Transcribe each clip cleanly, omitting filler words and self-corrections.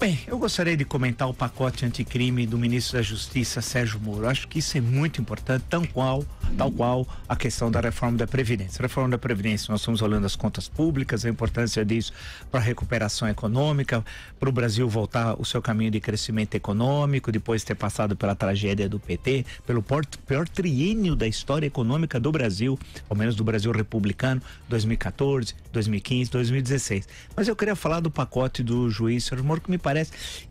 Bem, eu gostaria de comentar o pacote anticrime do ministro da Justiça, Sérgio Moro. Acho que isso é muito importante, tal qual a questão da reforma da Previdência. A reforma da Previdência, nós estamos olhando as contas públicas, a importância disso para a recuperação econômica, para o Brasil voltar o seu caminho de crescimento econômico, depois de ter passado pela tragédia do PT, pelo pior triênio da história econômica do Brasil, ao menos do Brasil republicano, 2014, 2015, 2016. Mas eu queria falar do pacote do juiz Sérgio Moro, que me parece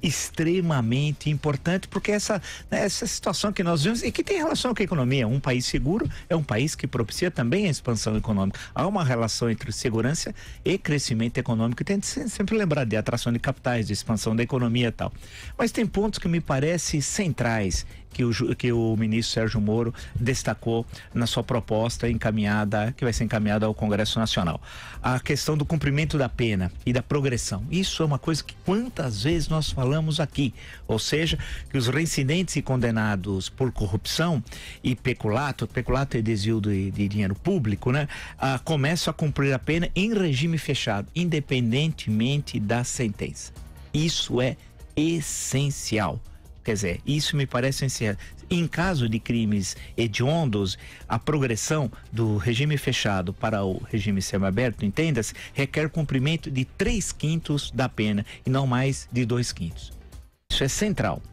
extremamente importante, porque essa situação que nós vemos e que tem relação com a economia. Um país seguro é um país que propicia também a expansão econômica. Há uma relação entre segurança e crescimento econômico. Tem que sempre lembrar de atração de capitais, de expansão da economia e tal. Mas tem pontos que me parecem centrais que o ministro Sérgio Moro destacou na sua proposta que vai ser encaminhada ao Congresso Nacional. A questão do cumprimento da pena e da progressão. Isso é uma coisa que quantas vezes nós falamos aqui, ou seja, que os reincidentes e condenados por corrupção e peculato é desvio de dinheiro público, né? Começam a cumprir a pena em regime fechado, independentemente da sentença. Isso é essencial. Quer dizer, isso me parece essencial. Em caso de crimes hediondos, a progressão do regime fechado para o regime semiaberto, entenda-se, requer cumprimento de 3/5 da pena e não mais de 2/5. Isso é central.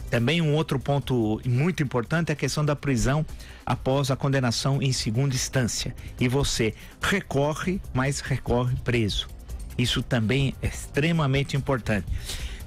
Também um outro ponto muito importante é a questão da prisão após a condenação em segunda instância. E você recorre, mas recorre preso. Isso também é extremamente importante.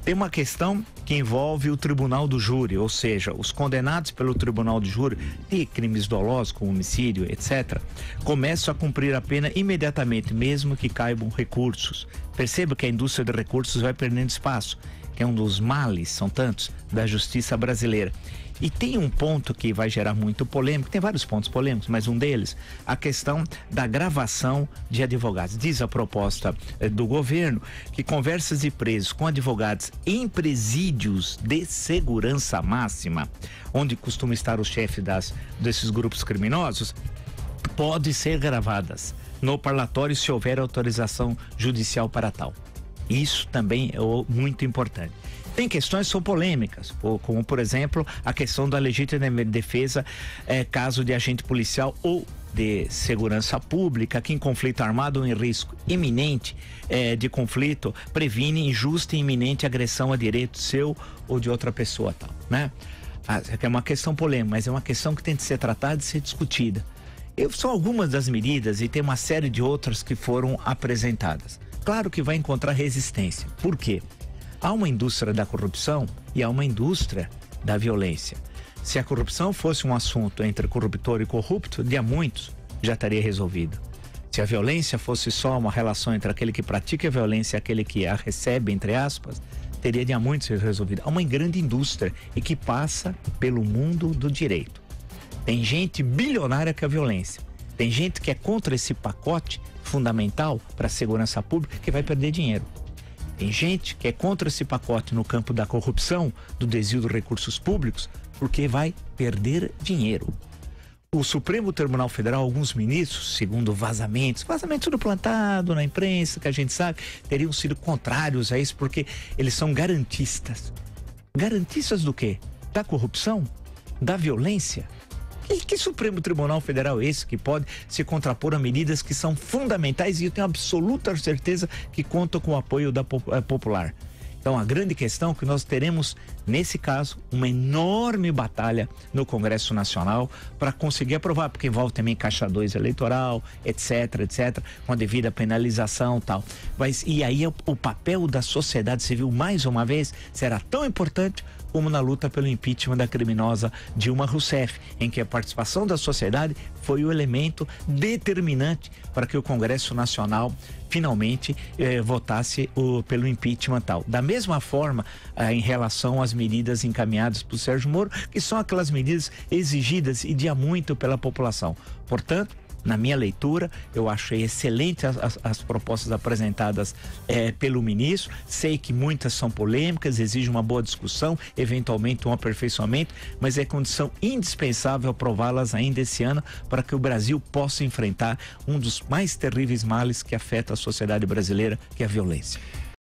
Tem uma questão que envolve o tribunal do júri, ou seja, os condenados pelo tribunal do júri de crimes dolosos, como homicídio, etc., começam a cumprir a pena imediatamente, mesmo que caibam recursos. Perceba que a indústria de recursos vai perdendo espaço, que é um dos males, são tantos, da justiça brasileira. E tem um ponto que vai gerar muito polêmico, tem vários pontos polêmicos, mas um deles, a questão da gravação de advogados. Diz a proposta do governo que conversas de presos com advogados em presídios de segurança máxima, onde costuma estar o chefe desses grupos criminosos, podem ser gravadas no parlatório se houver autorização judicial para tal. Isso também é muito importante. Tem questões que são polêmicas, como por exemplo a questão da legítima defesa, caso de agente policial ou de segurança pública que em conflito armado ou em risco iminente de conflito previne injusta e iminente agressão a direito seu ou de outra pessoa, tal, né? É uma questão polêmica, mas é uma questão que tem de ser tratada e ser discutida. São algumas das medidas e tem uma série de outras que foram apresentadas. Claro que vai encontrar resistência. Por quê? Há uma indústria da corrupção e há uma indústria da violência. Se a corrupção fosse um assunto entre corruptor e corrupto, de há muitos já estaria resolvido. Se a violência fosse só uma relação entre aquele que pratica a violência e aquele que a recebe, entre aspas, teria de há muitos sido resolvido. Há uma grande indústria e que passa pelo mundo do direito. Tem gente bilionária com a violência. Tem gente que é contra esse pacote fundamental para a segurança pública que vai perder dinheiro. Tem gente que é contra esse pacote no campo da corrupção, do desvio de recursos públicos, porque vai perder dinheiro. O Supremo Tribunal Federal, alguns ministros, segundo vazamentos tudo plantado na imprensa, que a gente sabe, teriam sido contrários a isso, porque eles são garantistas. Garantistas do quê? Da corrupção? Da violência? Que Supremo Tribunal Federal é esse que pode se contrapor a medidas que são fundamentais e eu tenho absoluta certeza que contam com o apoio da popular? Então a grande questão é que nós teremos, nesse caso, uma enorme batalha no Congresso Nacional para conseguir aprovar, porque envolve também caixa 2 eleitoral, etc, com a devida penalização e tal. E aí o papel da sociedade civil, mais uma vez, será tão importante como na luta pelo impeachment da criminosa Dilma Rousseff, em que a participação da sociedade foi o elemento determinante para que o Congresso Nacional finalmente votasse pelo impeachment tal. Da mesma forma, em relação às medidas encaminhadas por Sérgio Moro, que são aquelas medidas exigidas e de há muito pela população. Portanto, na minha leitura, eu achei excelente as propostas apresentadas pelo ministro. Sei que muitas são polêmicas, exigem uma boa discussão, eventualmente um aperfeiçoamento, mas é condição indispensável aprová-las ainda esse ano para que o Brasil possa enfrentar um dos mais terríveis males que afeta a sociedade brasileira, que é a violência.